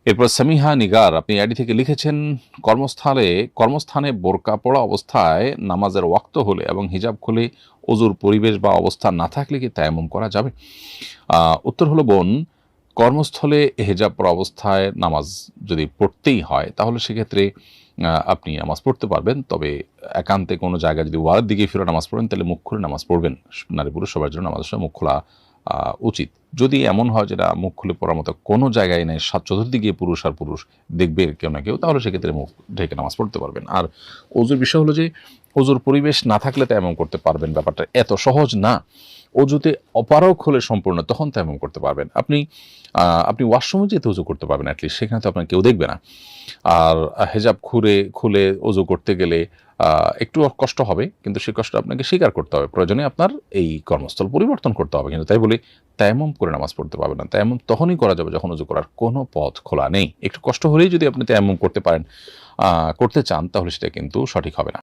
এরপর সামিহা নিগার আপনি আইডি থেকে লিখেছেন, কর্মস্থানে বোরকা পরা অবস্থায় নামাজের ওয়াক্ত হলে এবং হিজাব খুলে ওযুর পরিবেশ বা অবস্থা না থাকলে কি তায়াম্মুম করা যাবে? উত্তর হলো বোন, কর্মস্থলে হিজাব পরা অবস্থায় নামাজ যদি পড়তেই হয় তাহলে সেক্ষেত্রে আপনি নামাজ পড়তে পারবেন। তবে একান্তে কোনো জায়গায় যদি ওয়ালের দিকে ফিরে নামাজ পড়েন তাহলে মুখ খুলে নামাজ পড়বেন। নারী পুরুষ সবার জন্য নামাজের সময় মুখ খোলা উচিত। যদি এমন হয় যেটা মুখ খুলে পড়ার মতো কোনো জায়গায় নেই, চতুর্দিকে পুরুষ আর পুরুষ দেখবে কেউ না কেউ, তাহলে সেক্ষেত্রে মুখ ঢেকে নামাজ পড়তে পারবেন। আর ওযুর বিষয় হলো যে ওযুর পরিবেশ না থাকলে তায়াম্মুম করতে পারবেন, ব্যাপারটা এত সহজ না। অজুতে অপারগ হলে সম্পূর্ণ তখন তায়াম্মুম করতে পারবেন। আপনি ওয়াশরুমে যেতে ওযু করতে পারবেন অ্যাটলিস্ট, সেখানে তো আপনার কেউ দেখবে না। আর হেজাব খুলে ওযু করতে গেলে একটু কষ্ট হবে, কিন্তু সেই কষ্ট আপনাকে স্বীকার করতে হবে। প্রয়োজনে আপনার এই কর্মস্থল পরিবর্তন করতে হবে। কিন্তু তাই বলে তায়াম্মুম করে নামাজ পড়তে পারবেন না। তায়াম্মুম তখনই করা যাবে যখন ওযু করার কোনো পথ খোলা নেই। একটু কষ্ট হলেই যদি আপনি তায়াম্মুম করতে চান তাহলে সেটা কিন্তু সঠিক হবে না।